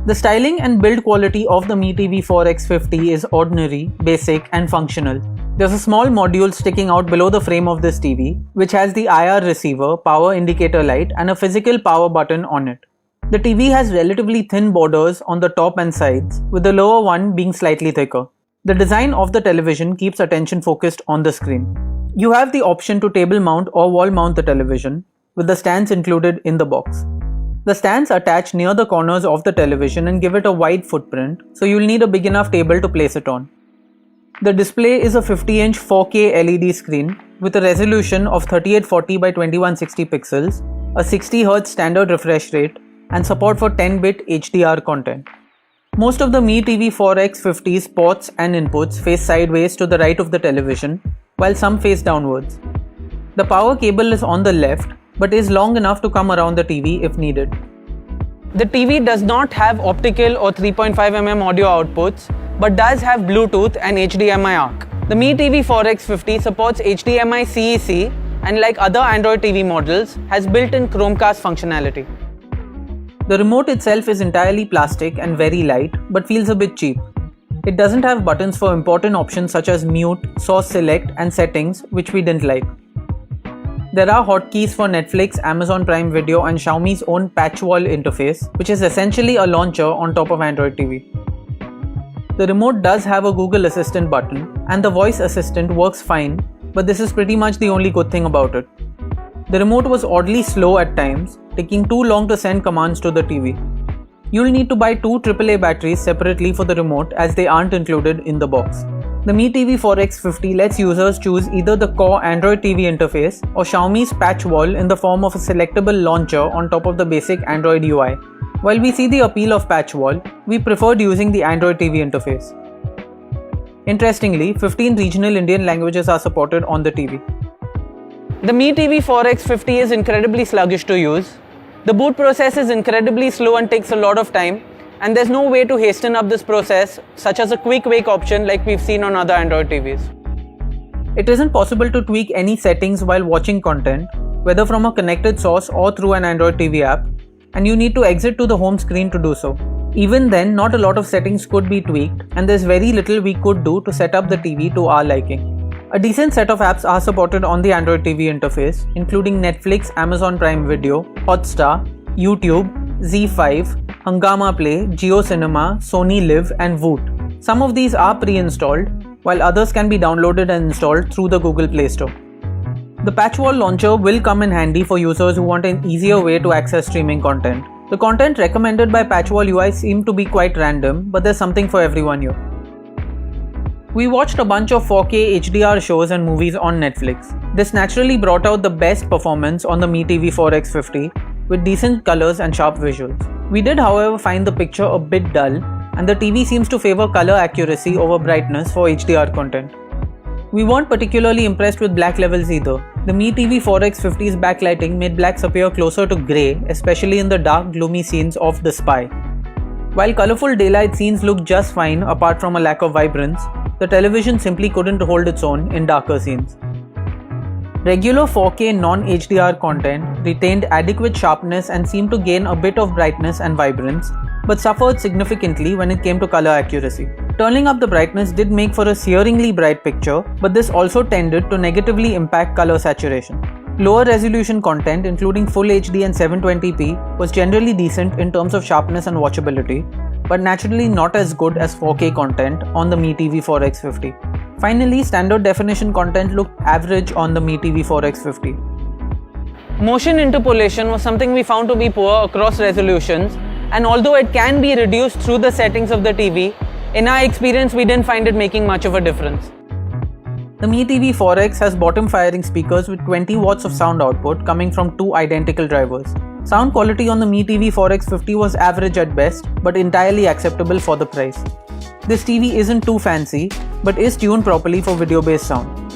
The styling and build quality of the Mi TV 4X50 is ordinary, basic and functional. There's a small module sticking out below the frame of this TV, which has the IR receiver, power indicator light and a physical power button on it. The TV has relatively thin borders on the top and sides, with the lower one being slightly thicker. The design of the television keeps attention focused on the screen. You have the option to table mount or wall mount the television, with the stands included in the box. The stands attach near the corners of the television and give it a wide footprint, so you'll need a big enough table to place it on. The display is a 50-inch 4K LED screen with a resolution of 3840 by 2160 pixels, a 60Hz standard refresh rate, and support for 10-bit HDR content. Most of the Mi TV 4X50's ports and inputs face sideways to the right of the television, while some face downwards. The power cable is on the left, but is long enough to come around the TV if needed. The TV does not have optical or 3.5mm audio outputs, but does have Bluetooth and HDMI ARC. The Mi TV 4X50 supports HDMI CEC and, like other Android TV models, has built-in Chromecast functionality. The remote itself is entirely plastic and very light, but feels a bit cheap. It doesn't have buttons for important options such as mute, source select and settings, which we didn't like. There are hotkeys for Netflix, Amazon Prime Video and Xiaomi's own Patchwall interface, which is essentially a launcher on top of Android TV. The remote does have a Google Assistant button, and the voice assistant works fine, but this is pretty much the only good thing about it. The remote was oddly slow at times, taking too long to send commands to the TV. You'll need to buy two AAA batteries separately for the remote, as they aren't included in the box. The Mi TV 4X50 lets users choose either the core Android TV interface or Xiaomi's Patchwall in the form of a selectable launcher on top of the basic Android UI. While we see the appeal of Patchwall, we preferred using the Android TV interface. Interestingly, 15 regional Indian languages are supported on the TV. The Mi TV 4X50 is incredibly sluggish to use. The boot process is incredibly slow and takes a lot of time, and there's no way to hasten up this process, such as a quick wake option like we've seen on other Android TVs. It isn't possible to tweak any settings while watching content, whether from a connected source or through an Android TV app, and you need to exit to the home screen to do so. Even then, not a lot of settings could be tweaked, and there's very little we could do to set up the TV to our liking. A decent set of apps are supported on the Android TV interface, including Netflix, Amazon Prime Video, Hotstar, YouTube, ZEE5, Hungama Play, JioCinema, Sony Live and Voot. Some of these are pre-installed, while others can be downloaded and installed through the Google Play Store. The Patchwall launcher will come in handy for users who want an easier way to access streaming content. The content recommended by Patchwall UI seem to be quite random, but there's something for everyone here. We watched a bunch of 4K HDR shows and movies on Netflix. This naturally brought out the best performance on the Mi TV 4X50 with decent colors and sharp visuals. We did, however, find the picture a bit dull, and the TV seems to favor color accuracy over brightness for HDR content. We weren't particularly impressed with black levels either. The Mi TV 4X50's backlighting made blacks appear closer to grey, especially in the dark, gloomy scenes of The Spy. While colourful daylight scenes looked just fine apart from a lack of vibrance, the television simply couldn't hold its own in darker scenes. Regular 4K non-HDR content retained adequate sharpness and seemed to gain a bit of brightness and vibrance, but suffered significantly when it came to color accuracy. Turning up the brightness did make for a searingly bright picture, but this also tended to negatively impact color saturation. Lower resolution content, including Full HD and 720p, was generally decent in terms of sharpness and watchability, but naturally not as good as 4K content on the Mi TV 4X50. Finally, standard definition content looked average on the Mi TV 4X50. Motion interpolation was something we found to be poor across resolutions, and although it can be reduced through the settings of the TV, in our experience we didn't find it making much of a difference. The Mi TV 4X has bottom-firing speakers with 20 watts of sound output coming from two identical drivers. Sound quality on the Mi TV 4X50 was average at best, but entirely acceptable for the price. This TV isn't too fancy, but is tuned properly for video-based sound.